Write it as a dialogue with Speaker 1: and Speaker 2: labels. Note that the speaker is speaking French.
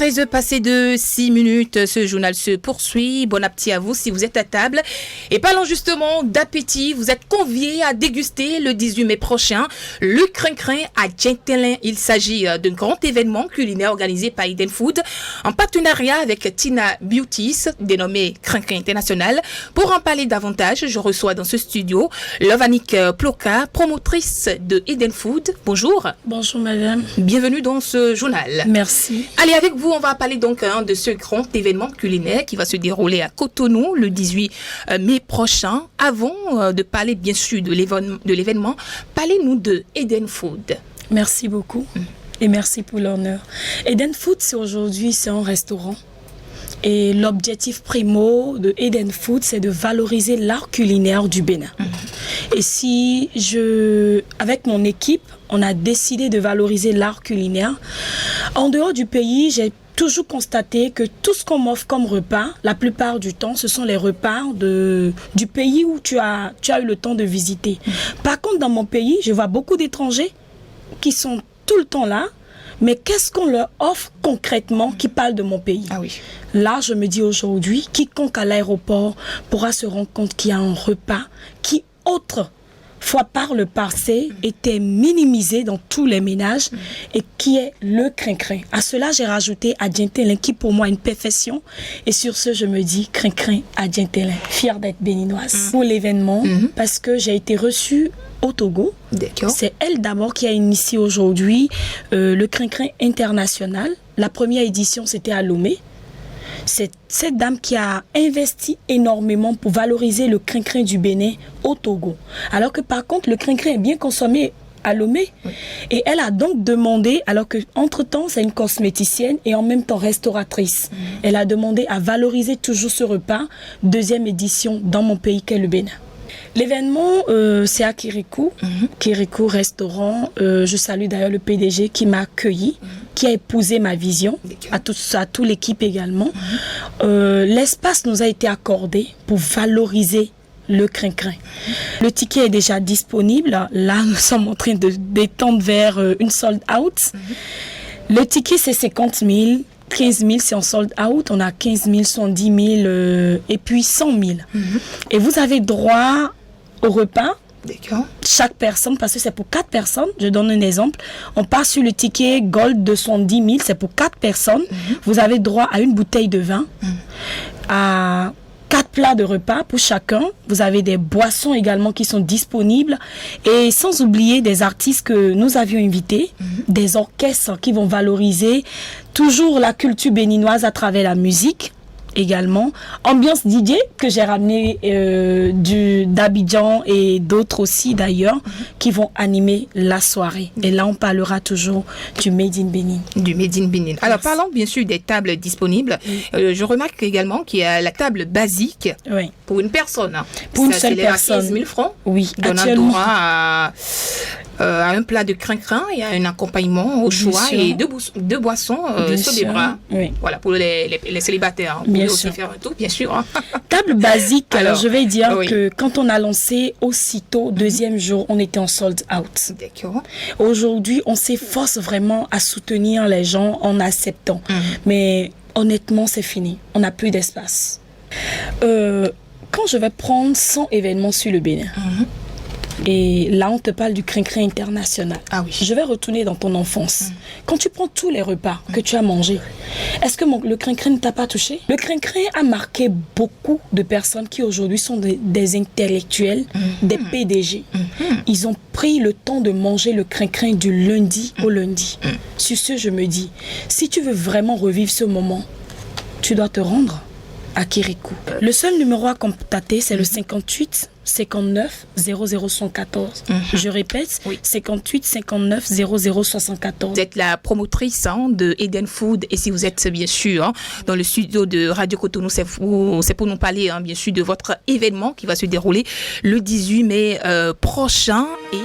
Speaker 1: 13h passées de 6 minutes, ce journal se poursuit. Bon appétit à vous si vous êtes à table. Et parlons justement d'appétit, vous êtes conviés à déguster le 18 mai prochain le Crin-Crin à Djentelin. Il s'agit d'un grand événement culinaire organisé par Eden Food en partenariat avec Tina Beauties, dénommé Crin-Crin International. Pour en parler davantage, je reçois dans ce studio Lovanik Ploka, promotrice de Eden Food. Bonjour.
Speaker 2: Bonjour madame.
Speaker 1: Bienvenue dans ce journal.
Speaker 2: Merci.
Speaker 1: Allez, avec vous, on va parler donc de ce grand événement culinaire qui va se dérouler à Cotonou le 18 mai prochain. Avant de parler bien sûr de l'événement, parlez-nous de Eden Food.
Speaker 2: Merci beaucoup et merci pour l'honneur. Eden Food, c'est un restaurant. Et l'objectif primo de Eden Food, c'est de valoriser l'art culinaire du Bénin. Et avec mon équipe, on a décidé de valoriser l'art culinaire. En dehors du pays, j'ai toujours constaté que tout ce qu'on m'offre comme repas, la plupart du temps, ce sont les repas du pays où tu as eu le temps de visiter. Par contre, dans mon pays, je vois beaucoup d'étrangers qui sont tout le temps là. Mais qu'est-ce qu'on leur offre concrètement qui parle de mon pays?
Speaker 1: Ah oui.
Speaker 2: Là, je me dis aujourd'hui, quiconque à l'aéroport pourra se rendre compte qu'il y a un repas qui, autrefois par le passé, était minimisé dans tous les ménages et qui est le Crin-Crin. À cela, j'ai rajouté à Djentelin, qui pour moi est une perfection. Et sur ce, je me dis Crin-Crin à Djentelin, fière d'être béninoise pour l'événement parce que j'ai été reçue au Togo. C'est elle d'abord qui a initié aujourd'hui le Crin-Crin International. La première édition, c'était à Lomé. C'est cette dame qui a investi énormément pour valoriser le Crin-Crin du Bénin au Togo. Alors que par contre, le Crin-Crin est bien consommé à Lomé. Et elle a donc demandé, alors qu'entre-temps, c'est une cosméticienne et en même temps restauratrice. Elle a demandé à valoriser toujours ce repas. Deuxième édition dans mon pays qu'est le Bénin. L'événement, c'est à Kirikou, Kirikou Restaurant. Je salue d'ailleurs le PDG qui m'a accueilli, qui a épousé ma vision, à toute l'équipe également. L'espace nous a été accordé pour valoriser le Crin-Crin. Le ticket est déjà disponible. Là, nous sommes en train d'étendre vers une sold out. Le ticket, c'est 50 000. 15 000, c'est en sold out. On a 15 000, 110 000 et puis 100 000. Et vous avez droit au repas.
Speaker 1: D'accord.
Speaker 2: Chaque personne, parce que c'est pour 4 personnes. Je donne un exemple. On part sur le ticket Gold de 110 000. C'est pour 4 personnes. Vous avez droit à une bouteille de vin, à 4 plats de repas pour chacun. Vous avez des boissons également qui sont disponibles. Et sans oublier des artistes que nous avions invités, des orchestres qui vont valoriser toujours la culture béninoise à travers la musique également. Ambiance DJ que j'ai ramené d'Abidjan et d'autres aussi d'ailleurs qui vont animer la soirée. Et là, on parlera toujours du Made in Bénin.
Speaker 1: Du Made in Bénin. Alors, parlons bien sûr des tables disponibles. Je remarque également qu'il y a la table basique pour une personne.
Speaker 2: Pour une seule personne.
Speaker 1: 15 000 francs.
Speaker 2: Oui,
Speaker 1: donnant droit à un plat de Crin-Crin et à un accompagnement au choix et deux boissons sur des bras. Voilà, pour les célibataires. Vous pouvez aussi faire un tour, bien sûr.
Speaker 2: Table basique, alors je vais dire que quand on a lancé aussitôt, deuxième jour, on était en sold out.
Speaker 1: D'accord.
Speaker 2: Aujourd'hui, on s'efforce vraiment à soutenir les gens en acceptant. Mais honnêtement, c'est fini. On n'a plus d'espace. Quand je vais prendre 100 événements sur le Bénin, et là, on te parle du Crin-Crin International.
Speaker 1: Ah oui.
Speaker 2: Je vais retourner dans ton enfance. Quand tu prends tous les repas que tu as mangés, est-ce que le Crin-Crin ne t'a pas touché? Le Crin-Crin a marqué beaucoup de personnes qui aujourd'hui sont des intellectuels, des PDG. Ils ont pris le temps de manger le Crin-Crin du lundi au lundi. Sur ce, je me dis, si tu veux vraiment revivre ce moment, tu dois te rendre à Kirikou. Le seul numéro à contacter, c'est le 58 59 00114. Je répète, 58 59 0074.
Speaker 1: Vous êtes la promotrice de Eden Food et si vous êtes bien sûr dans le studio de Radio Cotonou, c'est pour nous parler bien sûr de votre événement qui va se dérouler le 18 mai prochain et